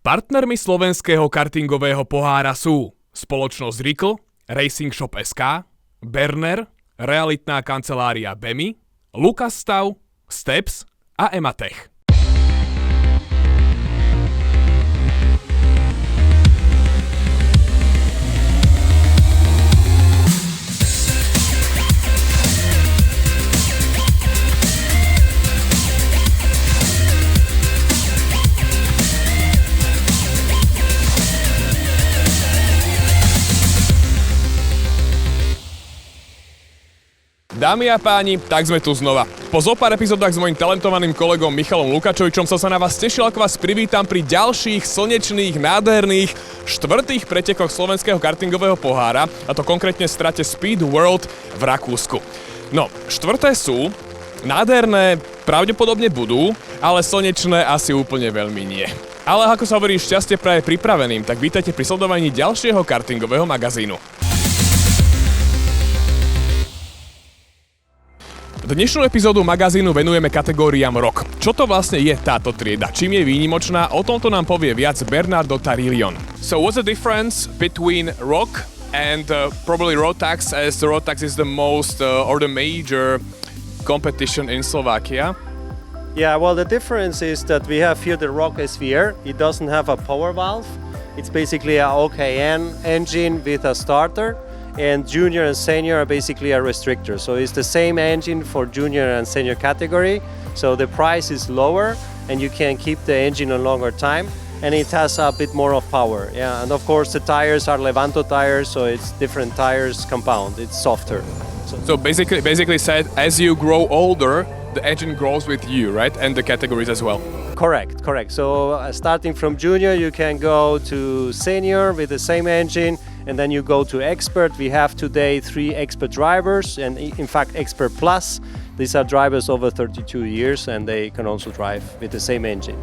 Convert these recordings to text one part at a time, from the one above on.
Partnermi slovenského kartingového pohára sú spoločnosť Rickl, Racing Shop SK, Berner, realitná kancelária BEMI, Lukastav, Steps a Ematech. Dámy a páni, tak sme tu znova. Po zopár epizódach s mojím talentovaným kolegom Michalom Lukačovičom som sa na vás tešil, ako vás privítam pri ďalších slnečných, nádherných, štvrtých pretekoch slovenského kartingového pohára, a to konkrétne v strate Speed World v Rakúsku. No, štvrté sú, nádherné pravdepodobne budú, ale slnečné asi úplne veľmi nie. Ale ako sa hovorí, šťastie praje pripraveným, tak vítajte pri sledovaní ďalšieho kartingového magazínu. Dnešnú epizódu magazínu venujeme kategóriám rok. Čo to vlastne je táto trieda? Čím je výnimočná? O tomto nám povie viac Bernardo Tarilion. So what's the difference between rock and probably road tax, as the road tax is the most or the major competition in Slovakia? Yeah, well, the difference is that we have here the rock sphere. It doesn't have a power valve. It's basically a OKN engine with a starter. And junior and senior are basically a restrictor. So it's the same engine for junior and senior category. So the price is lower and you can keep the engine a longer time. And it has a bit more of power. Yeah, and of course the tires are Levanto tires, so it's different tires compound. It's softer. So basically said, as you grow older, the engine grows with you, right? And the categories as well. Correct. So starting from junior, you can go to senior with the same engine. And then you go to expert. We have today 3 expert drivers, and in fact expert plus. These are drivers over 32 years and they can also drive with the same engine.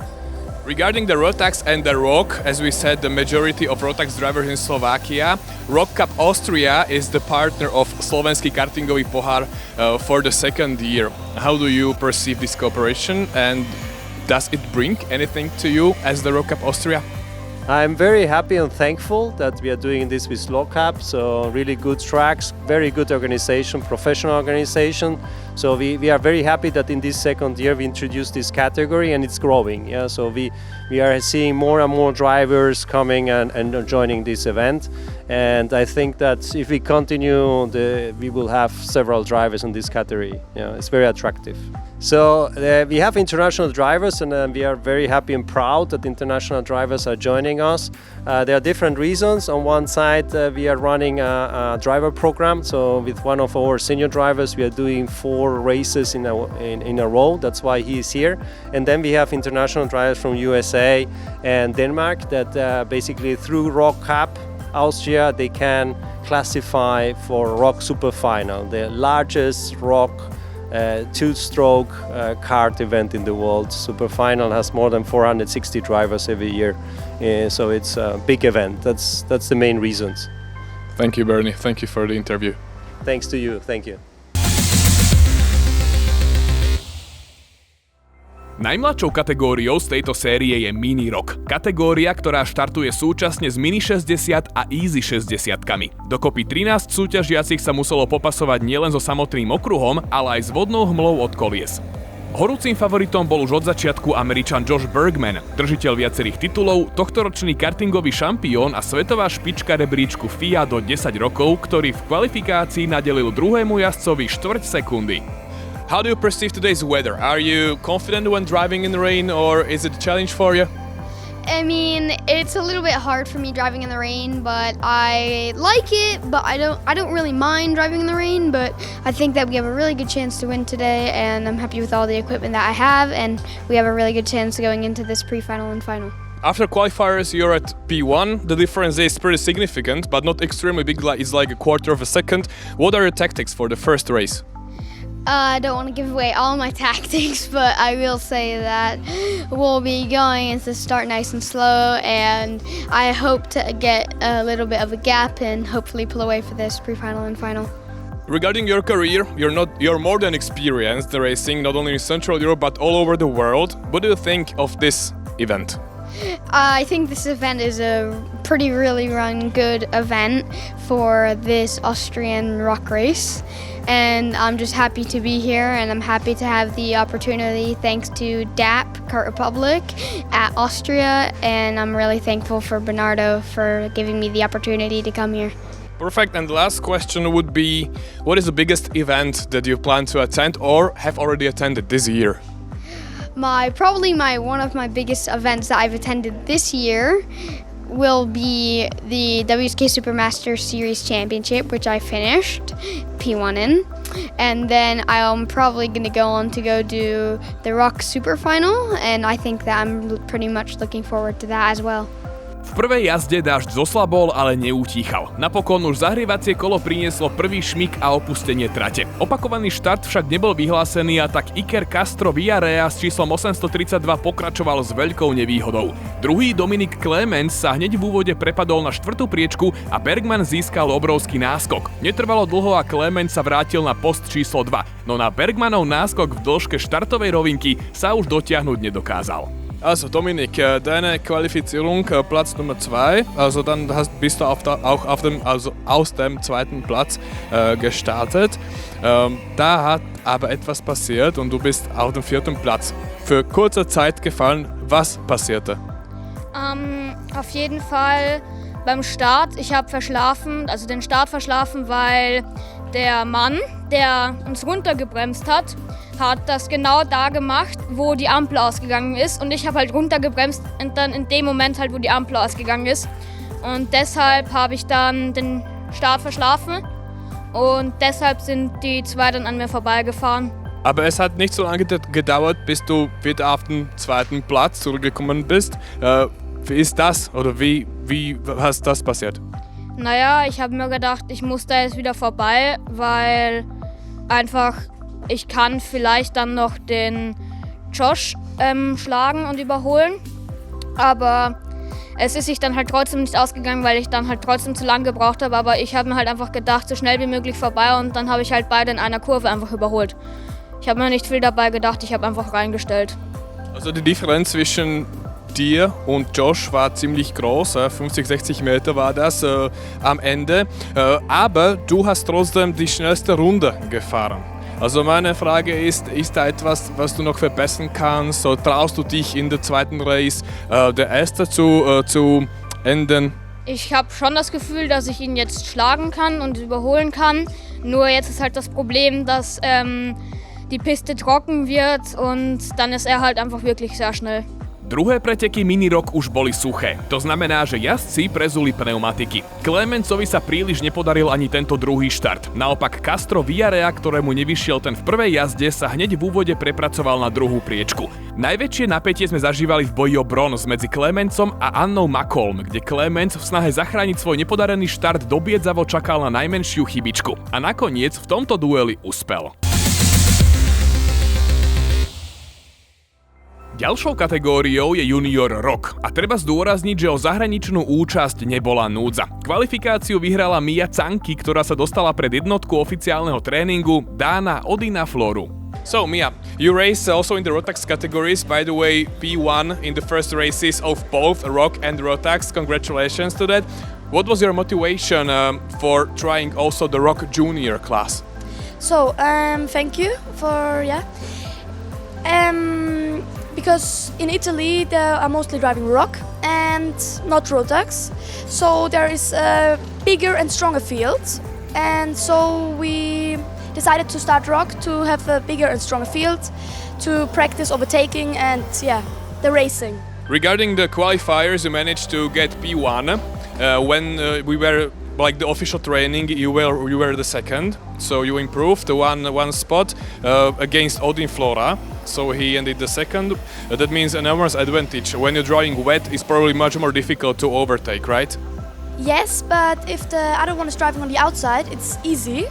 Regarding the road tax and the rock, as we said, the majority of road tax drivers in Slovakia, Rock Cup Austria is the partner of Slovenský kartingový pohár for the second year. How do you perceive this cooperation, and does it bring anything to you as the Rock Cup Austria? I'm very happy and thankful that we are doing this with Locap. So really good tracks, very good organization, professional organization. So we are very happy that in this second year we introduced this category and it's growing. Yeah, so we are seeing more and more drivers coming and joining this event. And I think that if we continue, we will have several drivers in this category. Yeah, it's very attractive. So we have international drivers, and we are very happy and proud that international drivers are joining us. There are different reasons. On one side, we are running a driver program. So with one of our senior drivers, we are doing 4 races in a row. That's why he is here. And then we have international drivers from USA and Denmark that basically through Rock Cup Austria, they can classify for Rock Super Final, the largest rock two-stroke kart event in the world. Super Final has more than 460 drivers every year, so it's a big event. That's the main reasons. Thank you, Bernie. Thank you for the interview. Thanks to you. Thank you. Najmladšou kategóriou z tejto série je Mini Rock. Kategória, ktorá štartuje súčasne s Mini 60 a Easy 60-kami. Dokopy 13 súťažiacich sa muselo popasovať nielen so samotným okruhom, ale aj s vodnou hmlou od kolies. Horúcim favoritom bol už od začiatku Američan Josh Bergman, držiteľ viacerých titulov, tohtoročný kartingový šampión a svetová špička rebríčku FIA do 10 rokov, ktorý v kvalifikácii nadelil druhému jazdcovi 4 sekundy. How do you perceive today's weather? Are you confident when driving in the rain, or is it a challenge for you? I mean, it's a little bit hard for me driving in the rain, but I like it. But I don't really mind driving in the rain. But I think that we have a really good chance to win today, and I'm happy with all the equipment that I have, and we have a really good chance going into this pre-final and final. After qualifiers, you're at P1. The difference is pretty significant, but not extremely big. It's like a quarter of a second. What are your tactics for the first race? I don't want to give away all my tactics, but I will say that we'll be going into start nice and slow, and I hope to get a little bit of a gap and hopefully pull away for this pre-final and final. Regarding your career, you're more than experienced racing, not only in Central Europe but all over the world. What do you think of this event? I think this event is a really run good event for this Austrian rock race. And I'm just happy to be here, and I'm happy to have the opportunity thanks to DAP, Kart Republic, at Austria, and I'm really thankful for Bernardo for giving me the opportunity to come here. Perfect. And the last question would be, what is the biggest event that you plan to attend or have already attended this year? One of my biggest events that I've attended this year will be the WSK Supermaster Series Championship, which I finished P1 in. And then I'm probably going to go do the Rock Super Final, and I think that I'm pretty much looking forward to that as well. V prvej jazde dážď zoslabol, ale neutíchal. Napokon už zahrievacie kolo prinieslo prvý šmik a opustenie trate. Opakovaný štart však nebol vyhlásený a tak Iker Castro Villarrea s číslom 832 pokračoval s veľkou nevýhodou. Druhý Dominik Clemens sa hneď v úvode prepadol na štvrtú priečku a Bergman získal obrovský náskok. Netrvalo dlho a Clemens sa vrátil na post číslo 2, no na Bergmanov náskok v dĺžke štartovej rovinky sa už dotiahnuť nedokázal. Also Dominik, deine Qualifizierung Platz Nummer 2, also dann bist du auch aus dem zweiten Platz gestartet. Da hat aber etwas passiert und du bist auf dem vierten Platz für kurze Zeit gefallen. Was passierte? Auf jeden Fall beim Start, ich habe den Start verschlafen, weil der Mann, der uns runtergebremst hat das genau da gemacht, wo die Ampel ausgegangen ist, und ich habe halt runtergebremst und dann in dem Moment halt, wo die Ampel ausgegangen ist, und deshalb habe ich dann den Start verschlafen und deshalb sind die zwei dann an mir vorbeigefahren. Aber es hat nicht so lange gedauert, bis du wieder auf den zweiten Platz zurückgekommen bist. Wie ist das oder wie ist das passiert? Naja, ich habe mir gedacht, ich muss da jetzt wieder vorbei, weil einfach ich kann vielleicht dann noch den Josh schlagen und überholen, aber es ist sich dann halt trotzdem nicht ausgegangen, weil ich dann halt trotzdem zu lang gebraucht habe, aber ich habe mir halt einfach gedacht, so schnell wie möglich vorbei, und dann habe ich halt beide in einer Kurve einfach überholt. Ich habe mir nicht viel dabei gedacht, ich habe einfach reingestellt. Also die Differenz zwischen dir und Josh war ziemlich groß, 50, 60 Meter war das am Ende, aber du hast trotzdem die schnellste Runde gefahren. Also meine Frage ist da etwas, was du noch verbessern kannst? So, traust du dich in der zweiten Race der Erste zu enden? Ich habe schon das Gefühl, dass ich ihn jetzt schlagen kann und überholen kann. Nur jetzt ist halt das Problem, dass die Piste trocken wird und dann ist er halt einfach wirklich sehr schnell. Druhé preteky minirok už boli suché. To znamená, že jazdci prezuli pneumatiky. Clemensovi sa príliš nepodaril ani tento druhý štart. Naopak Castro Villarrea, ktorému nevyšiel ten v prvej jazde, sa hneď v úvode prepracoval na druhú priečku. Najväčšie napätie sme zažívali v boji o bronz medzi Clemensom a Annou McColm, kde Clemens v snahe zachrániť svoj nepodarený štart dobiedzavo čakal na najmenšiu chybičku. A nakoniec v tomto dueli uspel. Ďalšou kategóriou je junior rok a treba zdôrazniť, že o zahraničnú účasť nebola núdza. Kvalifikáciu vyhrala Mia Canky, ktorá sa dostala pred jednotku oficiálneho tréningu Dána Odina Floru. So Mia, you race also in the Rotax categories, by the way P1 in the first races of both Rock and Rotax, congratulations to that. What was your motivation for trying also the Rock Junior class? So, thank you for, because in Italy they are mostly driving Rock and not Rotax, so there is a bigger and stronger field, and so we decided to start Rock to have a bigger and stronger field to practice overtaking and the racing. Regarding the qualifiers, you managed to get P1 when we were like the official training. You were the second, so you improved the one spot against Odin Flora. So he ended the second. That means an enormous advantage. When you're driving wet, it's probably much more difficult to overtake, right? Yes, but if the other one is driving on the outside, it's easy.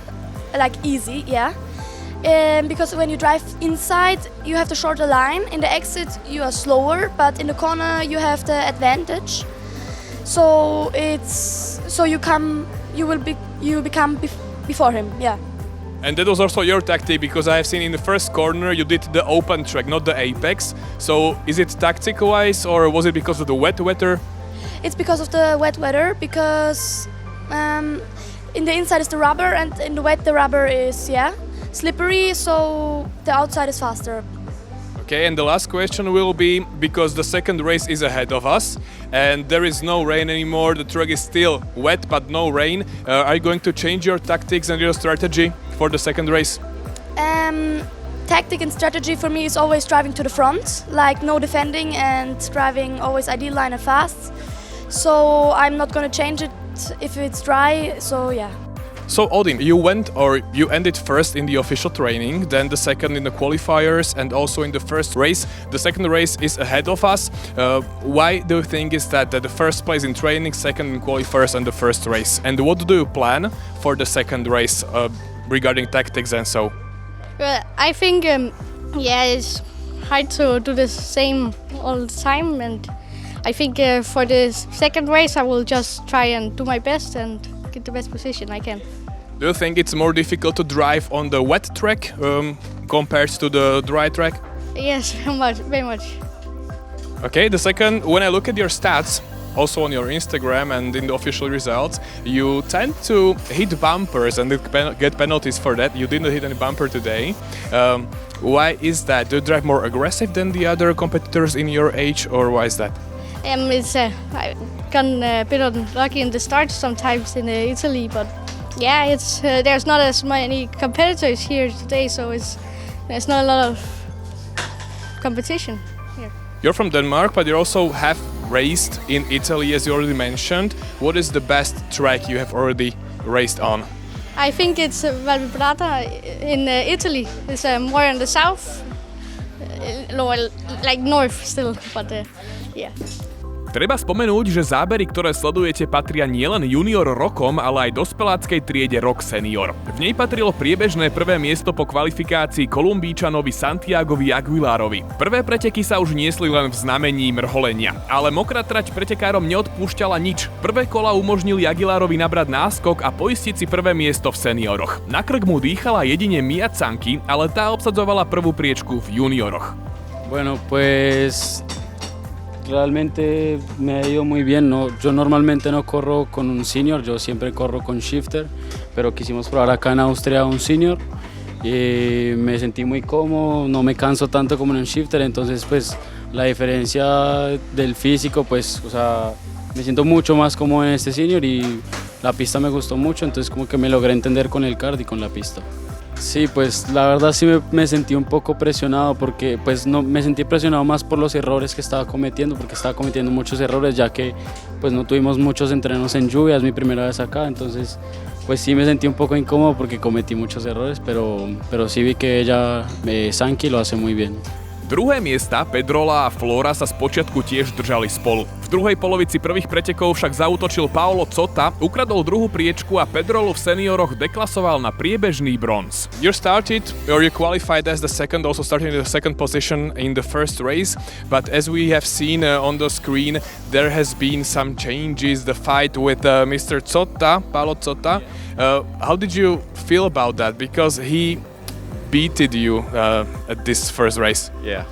Because when you drive inside, you have the shorter line. In the exit, you are slower, but in the corner, you have the advantage. So you will become before him. Yeah. And that was also your tactic, because I have seen in the first corner you did the open track, not the apex. So is it tactic-wise, or was it because of the wet weather? It's because of the wet weather, because in the inside is the rubber and in the wet the rubber is slippery, so the outside is faster. Okay, and the last question will be, because the second race is ahead of us and there is no rain anymore, the track is still wet but no rain, are you going to change your tactics and your strategy for the second race? Tactic and strategy for me is always driving to the front, like no defending and driving always ideal line and fast. So I'm not going to change it if it's dry, so yeah. So Odin, you ended first in the official training, then the second in the qualifiers, and also in the first race. The second race is ahead of us. Why do you think is that the first place in training, second in qualifiers, and the first race? And what do you plan for the second race regarding tactics and so? Well, I think it's hard to do the same all the time, and I think for the second race I will just try and do my best and get the best position I can. Do you think it's more difficult to drive on the wet track compared to the dry track? Yes, very much. Okay, the second, when I look at your stats, also on your Instagram and in the official results, you tend to hit bumpers and get penalties for that. You didn't hit any bumper today. Why is that? Do you drive more aggressive than the other competitors in your age, or why is that? I got a bit unlucky in the start sometimes in Italy, but it's there's not as many competitors here today, so there's not a lot of competition here. You're from Denmark, but you also have raced in Italy, as you already mentioned. What is the best track you have already raced on? I think it's Valvibrata in Italy. It's more in the south, like north still, but yeah. Treba spomenúť, že zábery, ktoré sledujete, patria nielen junior rokom, ale aj dospeláckej triede rok senior. V nej patrilo priebežné prvé miesto po kvalifikácii Kolumbíčanovi Santiagovi Aguilarovi. Prvé preteky sa už niesli len v znamení mrholenia, ale mokrá trať pretekárom neodpúšťala nič. Prvé kola umožnili Aguilarovi nabrať náskok a poistiť si prvé miesto v senioroch. Na krk mu dýchala jedine Mia Zanki, ale tá obsadzovala prvú priečku v junioroch. Bueno, pues realmente me ha ido muy bien, ¿no? Yo normalmente no corro con un senior, yo siempre corro con shifter, pero quisimos probar acá en Austria un senior y me sentí muy cómodo, no me canso tanto como en un shifter, entonces pues la diferencia del físico, pues, o sea, me siento mucho más cómodo en este senior y la pista me gustó mucho, entonces como que me logré entender con el kart y con la pista. Sí, pues la verdad sí me sentí un poco presionado porque pues no me sentí presionado más por los errores que estaba cometiendo, porque estaba cometiendo muchos errores ya que pues no tuvimos muchos entrenos en lluvia, es mi primera vez acá, entonces pues sí me sentí un poco incómodo porque cometí muchos errores, pero sí vi que Zanki lo hace muy bien. Druhé miesta, Pedrola a Flora, sa spočiatku tiež držali spolu. V druhej polovici prvých pretekov však zaútočil Paolo Cotta, ukradol druhú priečku a Pedrolu v senioroch deklasoval na priebežný bronz. You qualified as the second, also starting in the second position in the first race, but as we have seen on the screen, there has been some changes, the fight with Mr. Cotta, Paolo Cotta. How did you feel about that? Because he beated you at this first race. Yeah,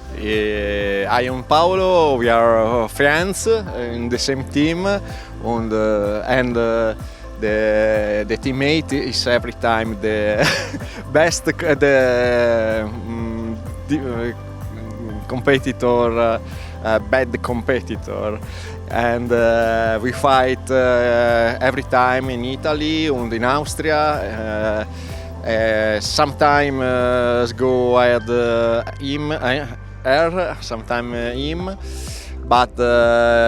I and Paolo, we are friends in the same team, and the teammate is every time the best competitor, bad competitor, and we fight every time in Italy and in Austria. Sometimes go I had sometimes him, but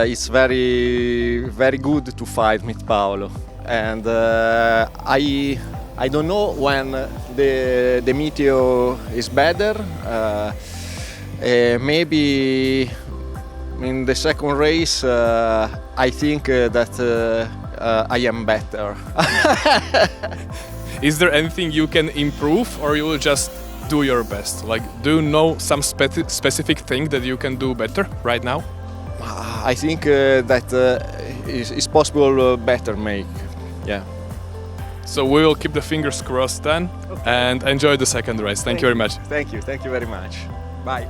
it's very good to fight with Paolo. And I don't know when the meteor is better. Maybe in the second race I think that I am better. Is there anything you can improve, or you will just do your best? Like, do you know some specific thing that you can do better right now? I think that is possible better make. Yeah. So we will keep the fingers crossed then and enjoy the second race. Thank you very much. Thank you very much. Bye.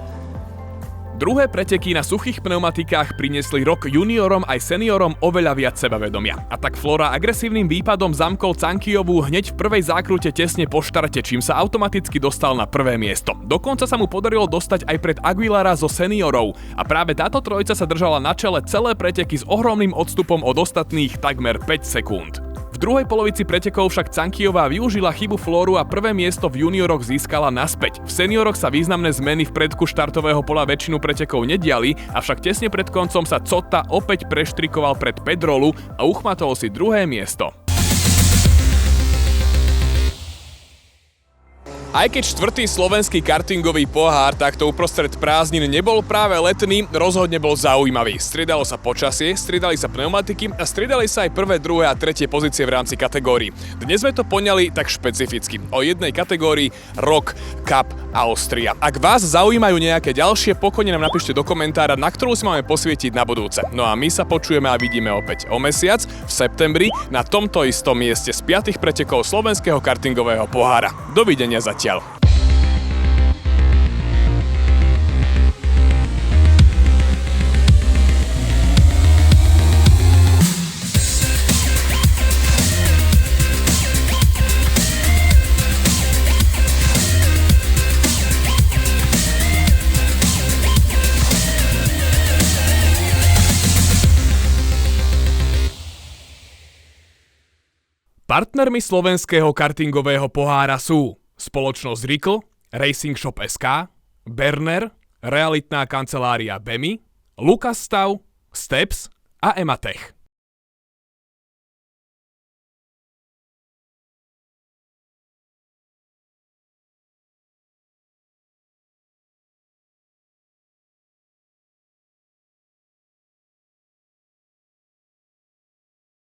Druhé preteky na suchých pneumatikách priniesli rok juniorom aj seniorom oveľa viac sebavedomia. A tak Flora agresívnym výpadom zamkol Cankijovú hneď v prvej zákrute tesne po štarte, čím sa automaticky dostal na prvé miesto. Dokonca sa mu podarilo dostať aj pred Aguilara zo seniorov a práve táto trojica sa držala na čele celé preteky s ohromným odstupom od ostatných takmer 5 sekúnd. V druhej polovici pretekov však Cankijová využila chybu Floru a prvé miesto v junioroch získala naspäť. V senioroch sa významné zmeny v predku štartového pola väčšinu pretekov nediali, avšak tesne pred koncom sa Cotta opäť preštrikoval pred Pedrolu a uchmatol si druhé miesto. Aj keď štvrtý slovenský kartingový pohár takto uprostred prázdnin nebol práve letný, rozhodne bol zaujímavý. Striedalo sa počasie, striedali sa pneumatiky a striedali sa aj prvé, druhé a tretie pozície v rámci kategórií. Dnes sme to poňali tak špecificky. O jednej kategórii Rock Cup Austria. Ak vás zaujímajú nejaké ďalšie, pokojne nám napíšte do komentára, na ktorú si máme posvietiť na budúce. No a my sa počujeme a vidíme opäť o mesiac v septembri na tomto istom mieste z 5 pretekov slovenského kartingového pohára. Dovidenia zatiaľ. Partnermi slovenského kartingového pohára sú spoločnosť Rickl, Racing Shop SK, Berner, realitná kancelária BEMI, Lukas Stav, Steps a Ematech.